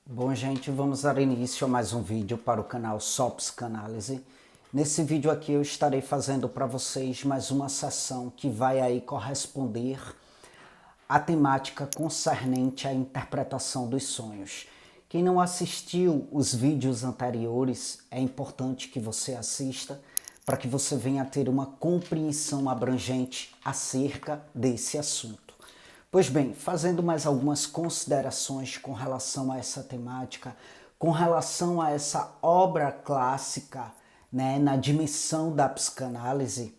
Bom, gente, vamos dar início a mais um vídeo para o canal Só Psicanálise. Nesse vídeo aqui eu estarei fazendo para vocês mais uma sessão que vai aí corresponder à temática concernente à interpretação dos sonhos. Quem não assistiu os vídeos anteriores, é importante que você assista para que você venha a ter uma compreensão abrangente acerca desse assunto. Pois bem, fazendo mais algumas considerações com relação a essa temática, com relação a essa obra clássica, na dimensão da psicanálise,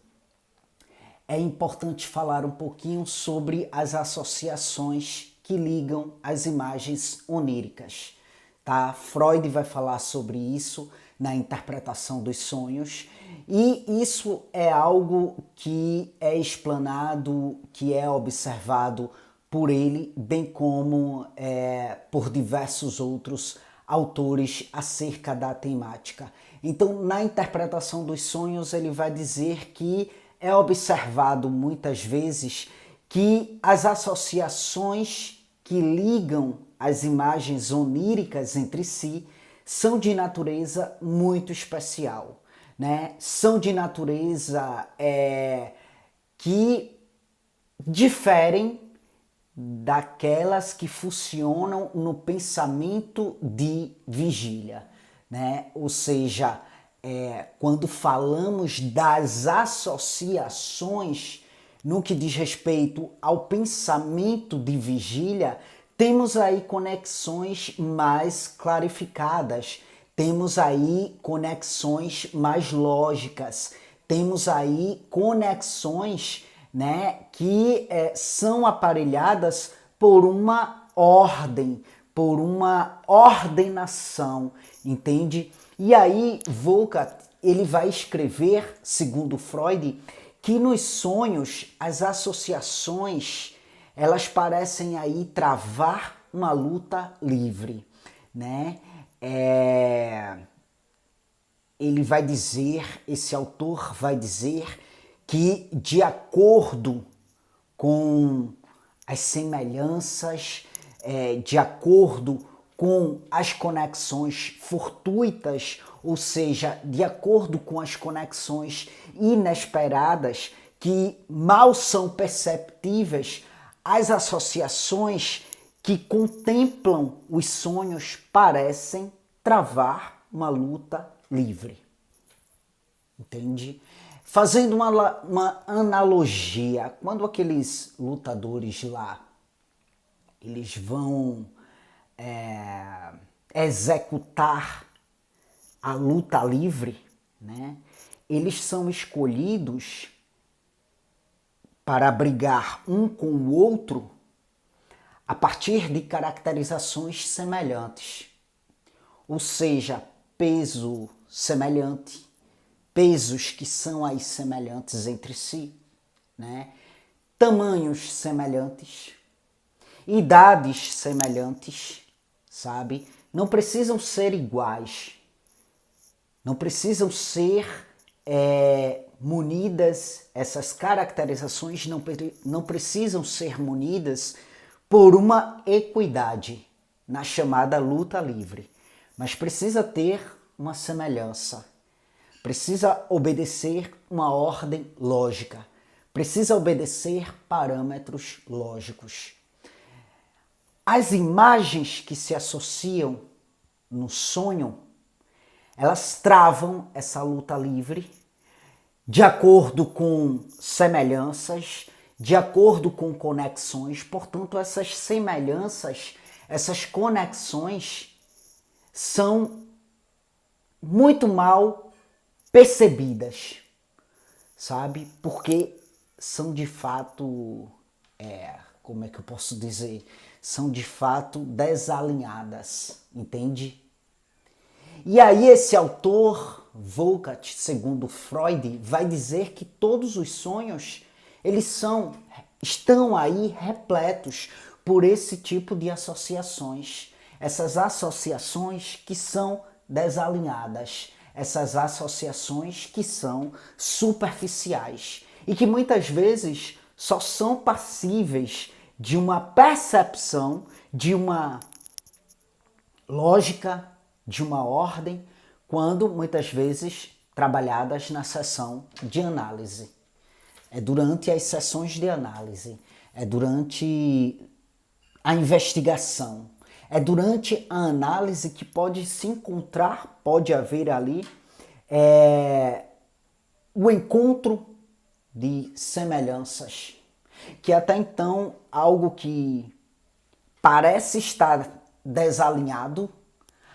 é importante falar um pouquinho sobre as associações que ligam as imagens oníricas. Tá? Freud vai falar sobre isso na interpretação dos sonhos, e isso é algo que é explanado, que é observado por ele, bem como por diversos outros autores acerca da temática. Então, na interpretação dos sonhos, ele vai dizer que é observado muitas vezes que as associações que ligam as imagens oníricas entre si são de natureza muito especial, São de natureza que diferem daquelas que funcionam no pensamento de vigília, Ou seja, quando falamos das associações no que diz respeito ao pensamento de vigília, temos aí conexões mais clarificadas, temos aí conexões mais lógicas, temos aí conexões que são aparelhadas por uma ordem, por uma ordenação, entende? E aí Volkart, ele vai escrever, segundo Freud, que nos sonhos as associações elas parecem aí travar uma luta livre, Ele vai dizer, esse autor vai dizer que de acordo com as semelhanças, de acordo com as conexões fortuitas, ou seja, de acordo com as conexões inesperadas que mal são perceptíveis, as associações que contemplam os sonhos parecem travar uma luta livre. Entende? Fazendo uma analogia, quando aqueles lutadores lá, eles vão executar a luta livre, Eles são escolhidos para brigar um com o outro a partir de caracterizações semelhantes, ou seja, peso semelhante, pesos que são aí semelhantes entre si, Tamanhos semelhantes, idades semelhantes, sabe? Não precisam ser iguais, não precisam ser munidas, essas caracterizações não precisam ser munidas por uma equidade na chamada luta livre, mas precisa ter uma semelhança. Precisa obedecer uma ordem lógica, precisa obedecer parâmetros lógicos. As imagens que se associam no sonho, elas travam essa luta livre de acordo com semelhanças, de acordo com conexões. Portanto, essas semelhanças, essas conexões são muito mal percebidas, sabe? Porque são de fato, como é que eu posso dizer? São de fato desalinhadas, entende? E aí esse autor, Volkart, segundo Freud, vai dizer que todos os sonhos, eles estão aí repletos por esse tipo de associações. Essas associações que são desalinhadas, essas associações que são superficiais e que muitas vezes só são passíveis de uma percepção, de uma lógica de uma ordem, quando muitas vezes trabalhadas na sessão de análise. É durante as sessões de análise, é durante a investigação, é durante a análise que pode se encontrar, pode haver ali o encontro de semelhanças, que até então algo que parece estar desalinhado,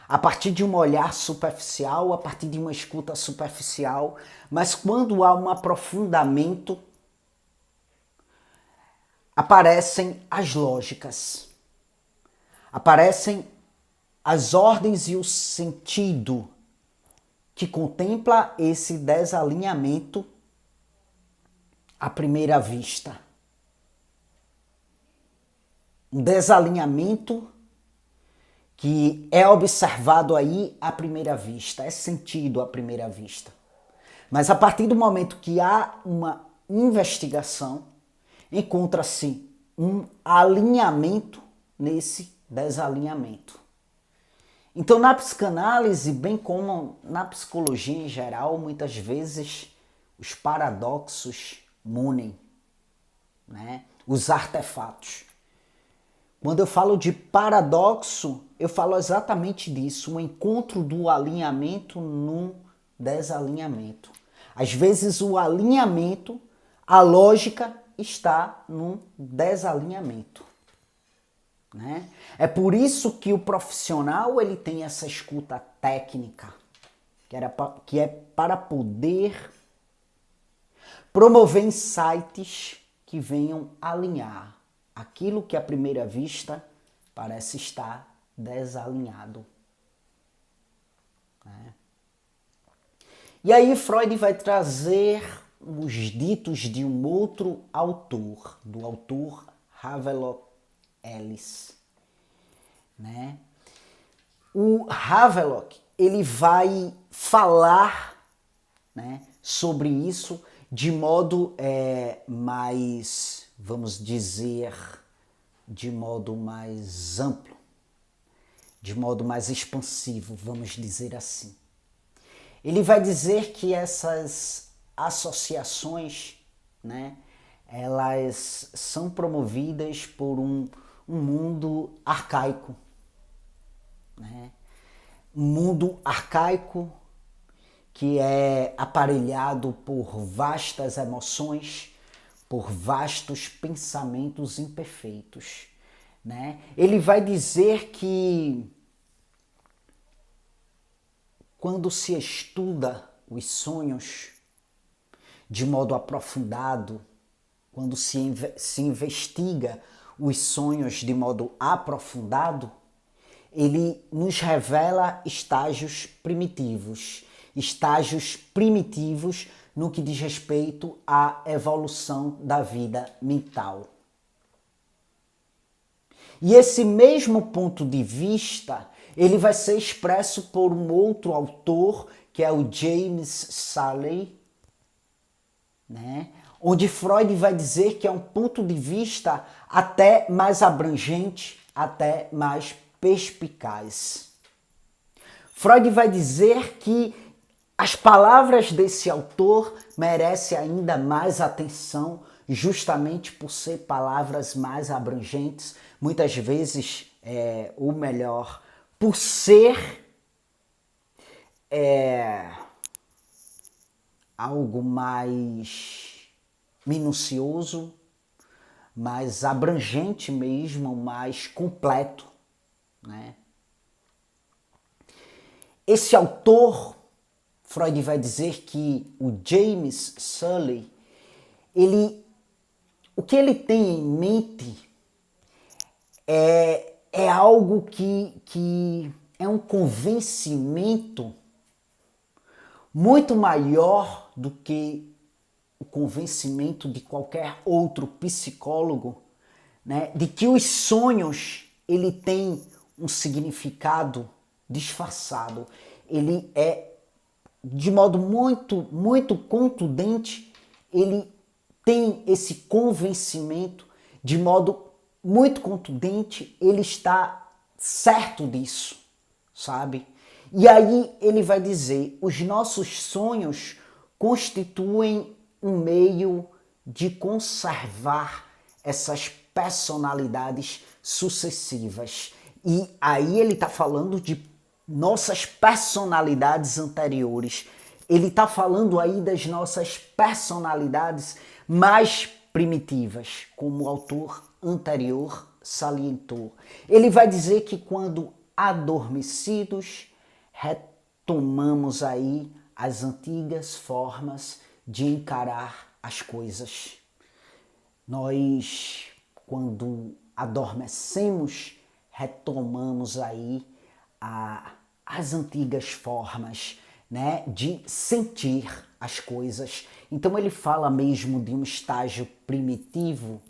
a partir de um olhar superficial, a partir de uma escuta superficial, mas quando há um aprofundamento, aparecem as lógicas, aparecem as ordens e o sentido que contempla esse desalinhamento à primeira vista. Um desalinhamento que é observado aí à primeira vista, é sentido à primeira vista. Mas a partir do momento que há uma investigação, encontra-se um alinhamento nesse desalinhamento. Então, na psicanálise, bem como na psicologia em geral, muitas vezes os paradoxos munem, né? Os artefatos. Quando eu falo de paradoxo, eu falo exatamente disso, o encontro do alinhamento no desalinhamento. Às vezes o alinhamento, a lógica está no desalinhamento, né? É por isso que o profissional ele tem essa escuta técnica, que é para poder promover insights que venham alinhar aquilo que à primeira vista parece estar desalinhado, né? E aí Freud vai trazer os ditos de um outro autor, do autor Havelock Ellis, né? O Havelock, ele vai falar, né, sobre isso de modo mais, vamos dizer, de modo mais amplo, de modo mais expansivo, vamos dizer assim. Ele vai dizer que essas associações, né, elas são promovidas por um mundo arcaico, né? Um mundo arcaico que é aparelhado por vastas emoções, por vastos pensamentos imperfeitos, né? Ele vai dizer que quando se estuda os sonhos de modo aprofundado, quando se investiga os sonhos de modo aprofundado, ele nos revela estágios primitivos no que diz respeito à evolução da vida mental. E esse mesmo ponto de vista, ele vai ser expresso por um outro autor, que é o James Salley, né? Onde Freud vai dizer que é um ponto de vista até mais abrangente, até mais perspicaz. Freud vai dizer que as palavras desse autor merecem ainda mais atenção, justamente por ser palavras mais abrangentes, muitas vezes, ou melhor, por ser algo mais minucioso, mais abrangente mesmo, mais completo, né? Esse autor, Freud vai dizer que o James Salley, o que ele tem em mente é algo que é um convencimento muito maior do que o convencimento de qualquer outro psicólogo, né, de que os sonhos ele tem um significado disfarçado. Ele é, de modo muito contundente, ele tem esse convencimento, de modo muito contundente, ele está certo disso. sabe? E aí ele vai dizer, os nossos sonhos constituem um meio de conservar essas personalidades sucessivas. E aí ele está falando de nossas personalidades anteriores. Ele está falando aí das nossas personalidades mais primitivas, como o autor anterior salientou. Ele vai dizer que quando adormecidos, retomamos aí as antigas formas de encarar as coisas. Nós, quando adormecemos, retomamos aí as antigas formas, né, de sentir as coisas. Então ele fala mesmo de um estágio primitivo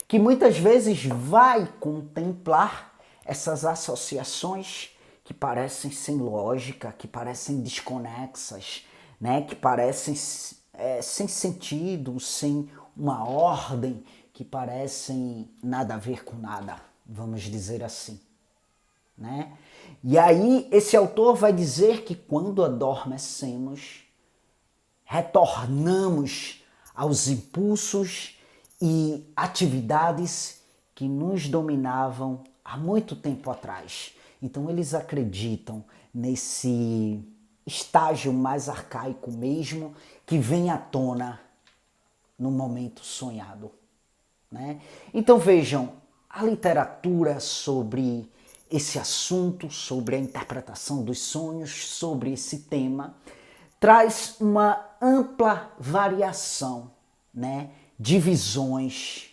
que muitas vezes vai contemplar essas associações que parecem sem lógica, que parecem desconexas, né, que parecem sem sentido, sem uma ordem, que parecem nada a ver com nada, vamos dizer assim, né? E aí esse autor vai dizer que quando adormecemos, retornamos aos impulsos e atividades que nos dominavam há muito tempo atrás. Então eles acreditam nesse estágio mais arcaico mesmo, que vem à tona no momento sonhado, né? Então vejam, a literatura sobre esse assunto, sobre a interpretação dos sonhos, sobre esse tema, traz uma ampla variação, né, de visões,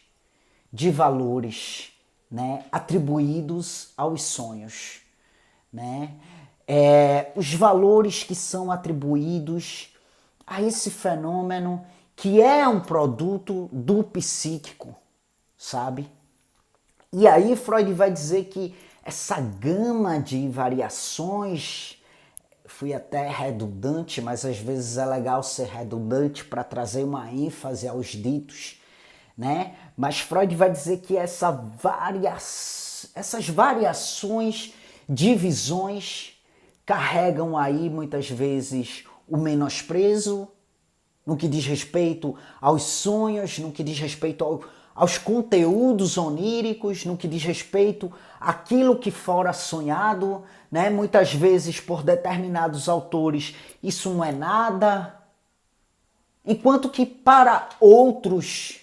de valores, né, atribuídos aos sonhos, né? Os valores que são atribuídos a esse fenômeno que é um produto do psíquico, sabe? E aí Freud vai dizer que essa gama de variações, fui até redundante, mas às vezes é legal ser redundante para trazer uma ênfase aos ditos, né? Mas Freud vai dizer que essas variações de visões carregam aí muitas vezes o menosprezo no que diz respeito aos sonhos, no que diz respeito aos conteúdos oníricos, no que diz respeito àquilo que fora sonhado, né? Muitas vezes por determinados autores isso não é nada, enquanto que para outros,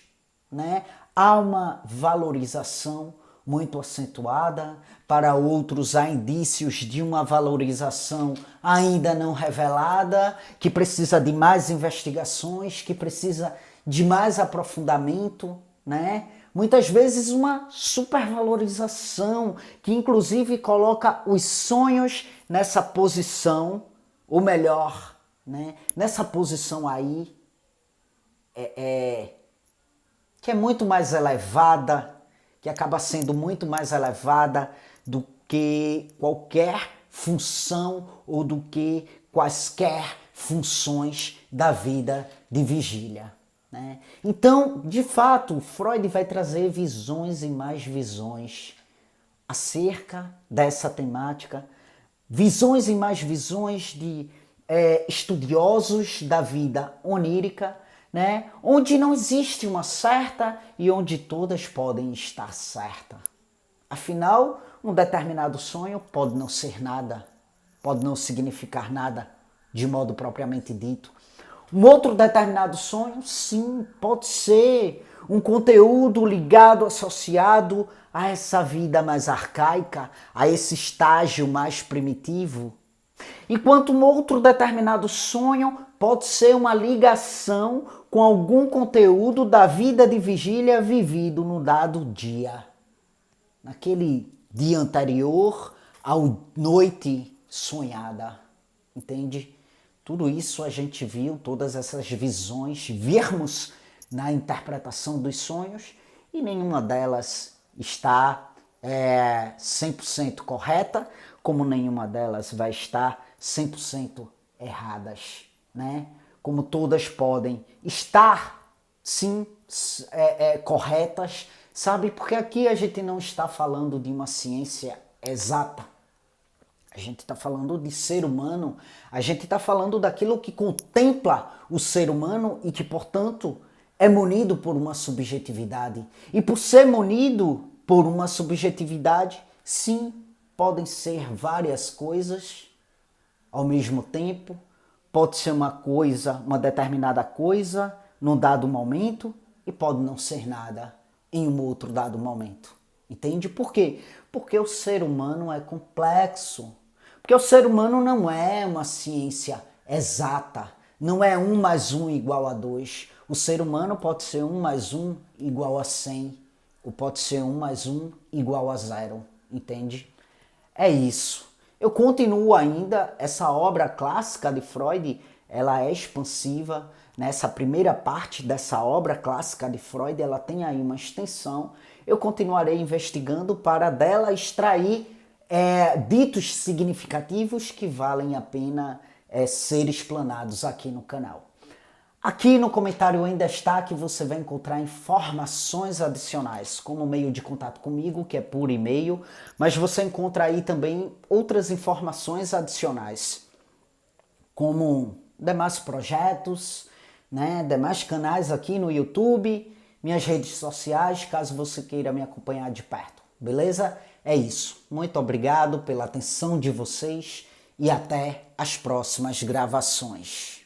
né, há uma valorização muito acentuada, para outros há indícios de uma valorização ainda não revelada, que precisa de mais investigações, que precisa de mais aprofundamento, né? Muitas vezes uma supervalorização, que inclusive coloca os sonhos nessa posição, ou melhor, né, nessa posição aí, que é muito mais elevada, que acaba sendo muito mais elevada do que qualquer função ou do que quaisquer funções da vida de vigília, né? Então, de fato, Freud vai trazer visões e mais visões acerca dessa temática, visões e mais visões de estudiosos da vida onírica, né? Onde não existe uma certa e onde todas podem estar certas. Afinal, um determinado sonho pode não ser nada, pode não significar nada de modo propriamente dito. Um outro determinado sonho, sim, pode ser um conteúdo ligado, associado a essa vida mais arcaica, a esse estágio mais primitivo. Enquanto um outro determinado sonho pode ser uma ligação com algum conteúdo da vida de vigília vivido no dado dia. Naquele dia anterior à noite sonhada, entende? Tudo isso a gente viu, todas essas visões, virmos na interpretação dos sonhos e nenhuma delas está 100% correta, como nenhuma delas vai estar 100% erradas, né? Como todas podem estar, sim, corretas, sabe? Porque aqui a gente não está falando de uma ciência exata. A gente está falando de ser humano, a gente está falando daquilo que contempla o ser humano e que, portanto, é munido por uma subjetividade. E por ser munido por uma subjetividade, sim, podem ser várias coisas ao mesmo tempo. Pode ser uma coisa, uma determinada coisa, num dado momento, e pode não ser nada em um outro dado momento. Entende? Por quê? Porque o ser humano é complexo. Porque o ser humano não é uma ciência exata. Não é 1 mais 1 igual a 2. O ser humano pode ser 1 mais 1 igual a 100. Ou pode ser 1 mais 1 igual a 0. Entende? É isso. Eu continuo ainda, essa obra clássica de Freud, ela é expansiva. Nessa primeira parte dessa obra clássica de Freud, ela tem aí uma extensão. Eu continuarei investigando para dela extrair ditos significativos que valem a pena ser explanados aqui no canal. Aqui no comentário em destaque você vai encontrar informações adicionais, como meio de contato comigo, que é por e-mail, mas você encontra aí também outras informações adicionais, como demais projetos, né, demais canais aqui no YouTube, minhas redes sociais, caso você queira me acompanhar de perto, beleza? É isso. Muito obrigado pela atenção de vocês e até as próximas gravações.